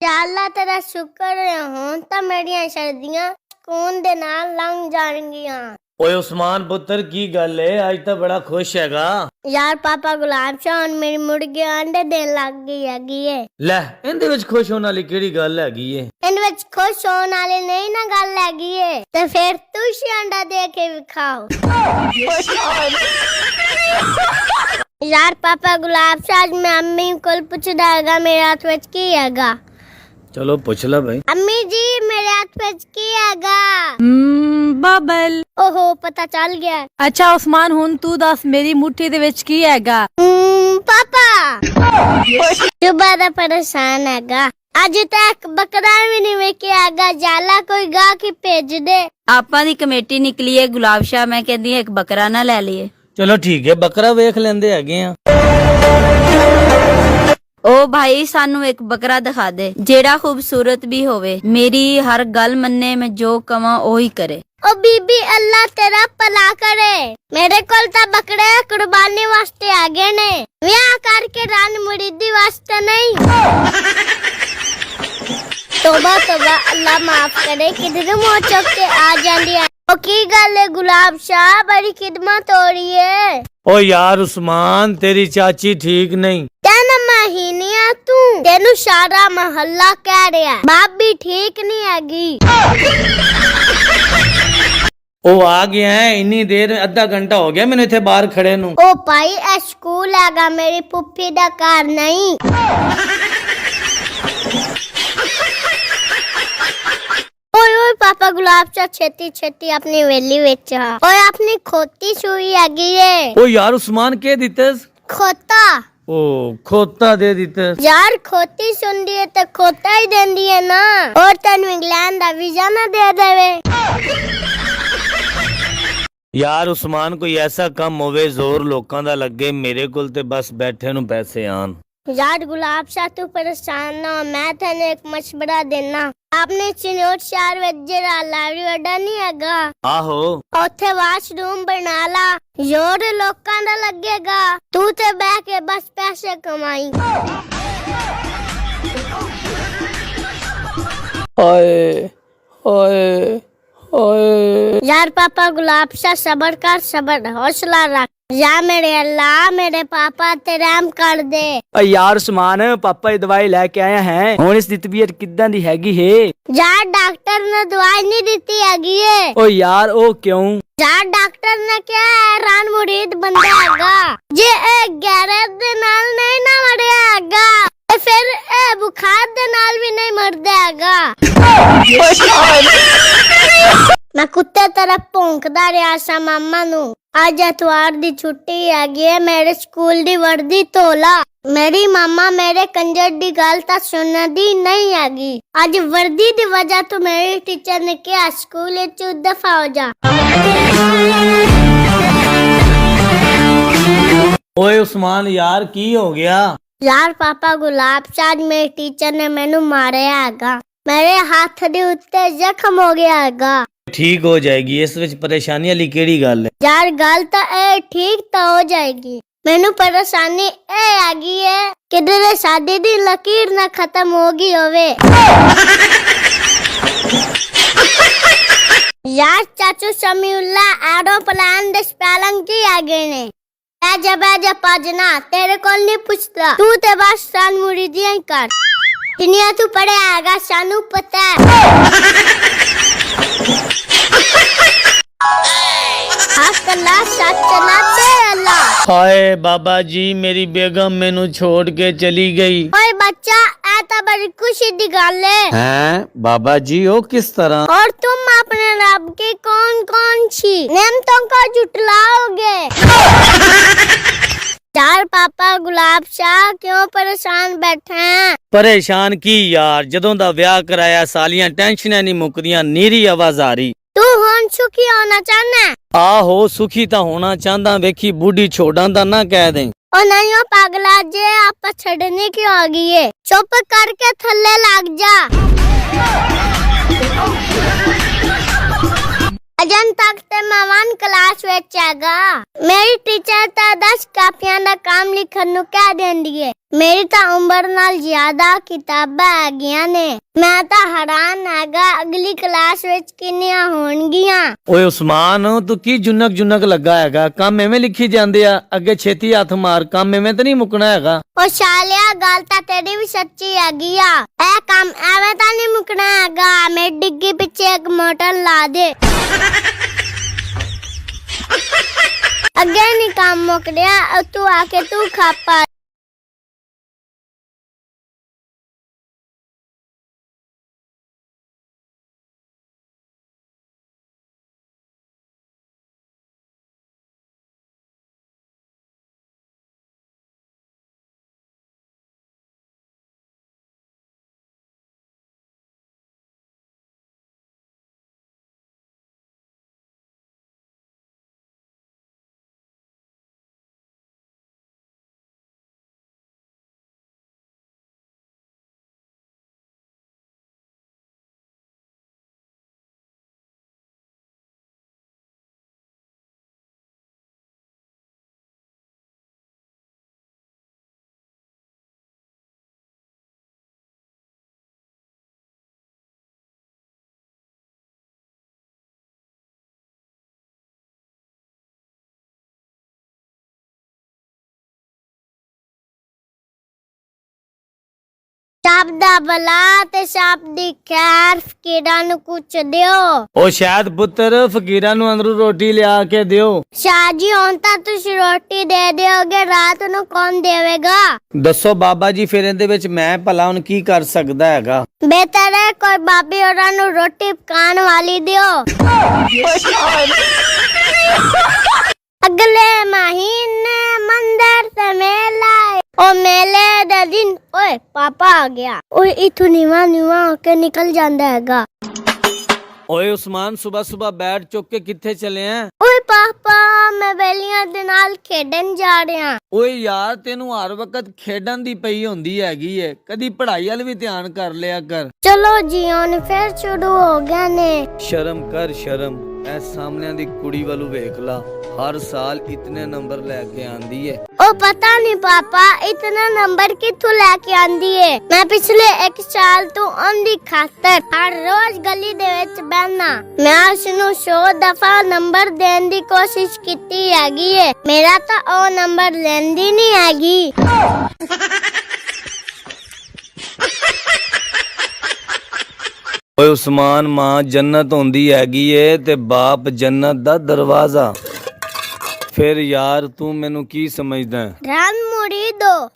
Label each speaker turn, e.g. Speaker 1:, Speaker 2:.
Speaker 1: या अल्लाह तेरा शुक्र है हुण तां मेरियां सर्दियां ਸਕੂਨ ਦੇ ਨਾਲ ਲੰਘ ਜਾਣਗੀਆਂ।
Speaker 2: ਓਏ ਉਸਮਾਨ ਪੁੱਤਰ ਕੀ ਗੱਲ ਏ ਅੱਜ ਤਾਂ ਬੜਾ ਖੁਸ਼ ਹੈਗਾ।
Speaker 1: ਯਾਰ ਪਾਪਾ ਗੁਲਾਬ ਸ਼ਾਹ ਹੁਣ ਮੇਰੀ ਮੁਰਗੀ ਆਂਡੇ ਦੇਣ ਲੱਗ ਗਈ ਹੈਗੀ ਏ।
Speaker 2: ਲੈ ਇਹਦੇ ਵਿੱਚ ਖੁਸ਼ ਹੋਣ ਵਾਲੀ ਕਿਹੜੀ ਗੱਲ ਹੈਗੀ ਏ?
Speaker 1: ਇਹਦੇ ਵਿੱਚ ਖੁਸ਼ ਹੋਣ ਵਾਲੀ ਨਹੀਂ ਨਾ ਗੱਲ ਹੈਗੀ ਏ ਤੇ ਫਿਰ ਤੁਸੀਂ ਆਂਡਾ ਦੇ ਕੇ ਵਿਖਾਓ। ਯਾਰ ਪਾਪਾ ਗੁਲਾਬ ਸ਼ਾਹ ਮੈਂ ਅੰਮੀ ਕੋਲ ਪੁੱਛਦਾ ਹੈਗਾ ਮੇਰੇ ਹੱਥ ਵਿੱਚ ਕੀ ਹੈਗਾ।
Speaker 2: ਚਲੋ ਪੁੱਛ ਲੈ ਭਾਈ।
Speaker 1: ਅੰਮੀ ਜੀ ਮੇਰੇ ਹੱਥ ਵਿੱਚ ਕੀ ਹੈਗਾ?
Speaker 3: ਬਬਲ।
Speaker 1: ਓਹੋ ਪਤਾ ਚੱਲ ਗਿਆ।
Speaker 3: ਅੱਛਾ ਉਸਮਾਨ ਹੁਣ ਤੂੰ ਦੱਸ ਮੇਰੀ ਮੁੱਠੀ ਦੇ ਵਿੱਚ ਕੀ ਹੈਗਾ?
Speaker 1: ਪਾਪਾ ਸੁਬਾ ਦਾ ਪਰੇਸ਼ਾਨ ਹੈਗਾ। ਅੱਜ ਤੱਕ ਬੱਕਰਾ ਵੀ ਨਹੀਂ ਵੇਖਿਆ ਹੈਗਾ। जाला ਕੋਈ ਗਾ ਕੇ ਭੇਜ ਦੇ।
Speaker 3: ਆਪਾਂ ਦੀ ਕਮੇਟੀ ਨਿਕਲੀ ਹੈ ਗੁਲਾਬ ਸ਼ਾਹ ਮੈਂ ਕਹਿੰਦੀ ਇੱਕ ਬੱਕਰਾ ਨਾ ਲੈ ਲਈਏ।
Speaker 2: ਚਲੋ ਠੀਕ ਹੈ ਬੱਕਰਾ ਵੇਖ ਲੈਂਦੇ ਹੈਗੇ ਆ।
Speaker 3: ओ भाई सानू एक बकरा दिखा दे जेड़ा खूबसूरत भी होवे मेरी हर गल मन्ने में जो कवा ओही करे।
Speaker 1: ओ बीबी अल्लाह तेरा भला करे। मेरे कोल ता बकरे कुर्बानी वास्ते आ गए ने ब्याह करके रान मुरीदी वास्ते नहीं। तौबा तौबा अल्लाह माफ करे किधर मुंह चुक के आ जांदी है। ओ की गल है गुलाब शाह बड़ी खिदमत हो रही है।
Speaker 2: ओ यार उस्मान तेरी चाची ठीक नहीं।
Speaker 1: महीनिया तू तेनू सारा महल्ला कह रहा है बाप भी ठीक नहीं हैगी।
Speaker 2: ओ आ गया है इन्नी देर आधा घंटा हो गया मैंने इथे बाहर खड़े नू।
Speaker 1: ओ भाई ए स्कूल हैगा मेरी पुप्पी दा घर नहीं। ओए ओए पापा गुलाब शाह छेती छेती अपनी वेली विच आ। ओए अपनी खोती सुई हैगी है।
Speaker 2: ओ यार उस्मान के दितस?
Speaker 1: खोता।
Speaker 2: ओ खोता दे दिते
Speaker 1: यार खोती सुनदी है तो खोता ही देंदी है ना। और तेनू इंग्लैंड दा वीजा ना दे देवे।
Speaker 2: यार उस्मान कोई ऐसा कम होवे जोर लोकां दा लगे मेरे कोल ते बस बैठे नु पैसे आन। यार
Speaker 1: गुलाब शाह तू परेशान ना मैं तेने एक मशवरा देना। आपने चिनोट शहर विच जेड़ा लाइब्रेरी अड्डा नहीं हैगा
Speaker 2: आहो
Speaker 1: उत्थे वाशरूम बना ला। जोर लोकां दा लगेगा तू ते बैठ के बस पैसे कमाई।
Speaker 2: ओए ओए ओए
Speaker 1: यार पापा गुलाब शाह सबर कर सबर हौसला रख। या मेरे अल्लाह मेरे पापा ते रहम कर दे।
Speaker 4: यार उस्मान पापा ये दवाई लेके आया है हुण इस दी तबीयत किदां दी हैगी है?
Speaker 1: यार डॉक्टर ने दवाई नहीं दी हैगी है।
Speaker 4: ओ यार ओ क्यों?
Speaker 1: यार डॉक्टर ने क्या हैरान मुरीद बंदा हैगा जे एक गैरेज दे नाल नहीं ना मरया हैगा ते फिर ए बुखार दे नाल भी नहीं मरदा हैगा। मैं कुत्ते तरह भौंकदा रहा सा मामा नू। आज एतवार दी छुट्टी हैगी है मेरे स्कूल दी वर्दी धोला। मेरी मामा मेरे कंजर दी गल ता सुनदी नहीं हैगी। आज वर्दी दी वजह तो मेरी टीचर ने कहा स्कूल च दफा हो जा।
Speaker 2: ओए उस्मान यार की हो गया?
Speaker 1: यार पापा गुलाब शाह मेरे टीचर ने मैनू मारिया हैगा। मेरे हाथ दे उत्ते जख्म हो गया हैगा।
Speaker 2: ठीक हो जाएगी इस विच परेशानी वाली केड़ी गल है?
Speaker 1: यार गल तो ए ठीक तो हो जाएगी मैनू परेशानी ए आगी है किधर शादी दी लकीर ना खत्म होगी होवे। यार चाचू समीउल्ला एरोप्लेन दे स्पेलिंग की आगे ने बैजा पाजना तेरे कोल नहीं पूछता तू ते बस सान मुरीदियां ही कर। दुनिया तू पढ़े आगा सानू पता है।
Speaker 2: हाय बाबा जी मेरी बेगम मेनू छोड़ के चली गई।
Speaker 1: ओए बच्चा ऐ तो बड़ी खुशी दी गल है।
Speaker 2: हैं बाबा जी ओ किस तरह?
Speaker 1: और तुम अपने रब की कौन कौन सी नेमतों को जुटलाओगे? यार पापा गुलाब शाह क्यों परेशान बैठे हैं?
Speaker 2: परेशान की यार जदों दा ब्याह कराया सालियां टेंशनां नहीं मुकदियां नीरी आवाज आ रही।
Speaker 1: तू हुण सुखी होना चाहना?
Speaker 2: आहो सुखी ता होना चाहता वेखी बूढ़ी छोड़ा दा ना कह दे।
Speaker 1: ओ नहीं ओ पागला जे आप छड़ने क्यों आ गई है? चुप करके थल्ले लग जा। अजन तक ते मैं 1 क्लास विच हैगा। मेरी टीचर ता 10 कापियां दा काम लिखन नू कह देंदी है। ਮੇਰੀ ਤਾਂ ਉਮਰ ਨਾਲ ਜ਼ਿਆਦਾ ਕਿਤਾਬਾਂ ਹੈਗੀਆਂ ਨੇ। ਮੈਂ ਤਾਂ ਹੈਰਾਨ ਹੈਗਾ ਅਗਲੀ ਕਲਾਸ ਵਿੱਚ ਕਿੰਨੀਆਂ ਹੋਣਗੀਆਂ।
Speaker 2: ਓਏ ਉਸਮਾਨ, ਤੂੰ ਕੀ ਜੁਨਕ ਲੱਗਾ ਹੈਗਾ? ਕੰਮ ਐਵੇਂ ਲਿਖੀ ਜਾਂਦੇ ਆ, ਅੱਗੇ ਛੇਤੀ ਹੱਥ ਮਾਰ, ਕੰਮ ਐਵੇਂ ਤਾਂ ਨਹੀਂ ਮੁੱਕਣਾ ਹੈਗਾ।
Speaker 1: ਉਹ ਸ਼ਾਲਿਆ, ਗੱਲ ਤਾਂ ਤੇਰੀ ਵੀ ਸੱਚੀ ਹੈਗੀ ਆ। ਇਹ ਕੰਮ ਐਵੇਂ ਤਾਂ ਨਹੀਂ ਮੁੱਕਣਾ ਹੈਗਾ। ਮੈਂ ਡਿੱਗੀ ਪਿੱਛੇ ਇੱਕ ਮੋਟਰ ਲਾ ਦੇ। ਅੱਗੇ ਨਹੀਂ ਕੰਮ ਮੁੱਕ ਰਿਹਾ, ਤੂੰ ਆ ਕੇ ਤੂੰ ਖਾਪਾ। ਸਭ ਦਾ ਭਲਾ ਤੇ ਸਭ ਦੀ ਖੈਰ, ਫਕੀਰਾਂ ਨੂੰ ਕੁਛ ਦਿਓ।
Speaker 2: ਉਹ ਸ਼ਾਇਦ ਪੁੱਤਰ ਫਕੀਰਾਂ ਨੂੰ ਅੰਦਰੋਂ ਰੋਟੀ ਲਿਆ ਕੇ ਦਿਓ।
Speaker 1: ਸ਼ਾਹ ਜੀ, ਹੁਣ ਤਾਂ ਤੁਸੀਂ ਰੋਟੀ ਦੇ ਦਿਓਗੇ, ਰਾਤ ਨੂੰ ਕੌਣ ਦੇਵੇਗਾ?
Speaker 2: ਦੱਸੋ ਬਾਬਾ ਜੀ, ਫਿਰ ਇਹਦੇ ਵਿੱਚ ਮੈਂ ਭਲਾ ਹੁਣ ਕੀ ਕਰ ਸਕਦਾ ਹੈਗਾ?
Speaker 1: ਬਿਹਤਰ ਹੈ ਕੋਈ ਬਾਬੀ ਹੋਰਾਂ ਨੂੰ ਰੋਟੀ ਪਕਾਉਣ ਵਾਲੀ ਦਿਓ। ਅਗਲੇ ਮਹੀਨੇ ਮੰਦਰ ਤੇ ਮੇਲਾ ਹੈ। ਉਹ ਮੇਲੇ ਦਾ ਦਿਨ ਓਏ ਪਾਪਾ ਆ ਗਿਆ। ਓਏ ਇਥੋਂ ਨੀਵਾ ਹੋ ਕੇ ਨਿਕਲ ਜਾਂਦਾ ਹੈਗਾ।
Speaker 2: ਓਏ ਉਸਮਾਨ, ਸੁਬਹ ਬੈਠ ਚੁੱਕ ਕੇ ਕਿੱਥੇ ਚੱਲੇ ਆ?
Speaker 1: ਓਏ ਪਾਪਾ, ਮੈਂ ਬੇਲੀਆਂ ਦੇ ਨਾਲ ਖੇਡਣ ਜਾ ਰਿਹਾ।
Speaker 2: ਓਏ ਯਾਰ, ਤੈਨੂੰ ਹਰ ਵਕਤ ਖੇਡਣ ਦੀ ਪਈ ਹੁੰਦੀ ਹੈਗੀ ਏ, ਕਦੀ ਪੜ੍ਹਾਈ ਵੱਲ ਵੀ ਧਿਆਨ ਕਰ ਲਿਆ ਕਰ।
Speaker 1: ਚਲੋ ਜੀ, ਹੁਣ ਫੇਰ ਸ਼ੁਰੂ ਹੋ ਗਿਆ ਨੇ।
Speaker 2: ਸ਼ਰਮ ਕਰ ਸ਼ਰਮ। ਐ ਸਾਹਮਣੇ ਦੀ ਕੁੜੀ ਵੱਲੋਂ ਵੇਖ ਲਾ, ਹਰ ਸਾਲ ਇਤਨੇ ਨੰਬਰ ਲੈ ਕੇ ਆਂਦੀ ਏ।
Speaker 1: ਉਹ ਪਤਾ ਨਹੀਂ ਪਾਪਾ, ਇਤਨਾ ਨੰਬਰ ਕਿੱਥੋਂ ਲੈ ਕੇ ਆਂਦੀ ਏ। ਮੈਂ ਪਿਛਲੇ 1 ਸਾਲ ਤੋਂ ਉਹਦੀ ਖਾਤਰ ਹਰ ਰੋਜ਼ ਗਲੀ ਦੇ ਵਿੱਚ ਬਹਿਣਾ। ਮੈਂ ਉਸਨੂੰ 100 ਦਫਾ ਨੰਬਰ ਦੇਣ ਦੀ ਕੋਸ਼ਿਸ਼ ਕੀਤੀ ਹੈਗੀ ਏ, ਮੇਰਾ ਤਾਂ ਉਹ ਨੰਬਰ ਲੈਂਦੀ ਨਹੀਂ ਹੈਗੀ।
Speaker 2: ਓਏ ਉਸਮਾਨ, ਮਾਂ ਜੰਨਤ ਹੁੰਦੀ ਹੈਗੀ ਏ ਤੇ ਬਾਪ ਜੰਨਤ ਦਾ ਦਰਵਾਜ਼ਾ। ਫਿਰ ਯਾਰ ਤੂੰ ਮੈਨੂੰ ਕੀ ਸਮਝਦਾ?
Speaker 1: ਰਾਮ ਮੁਰੀਦੋ।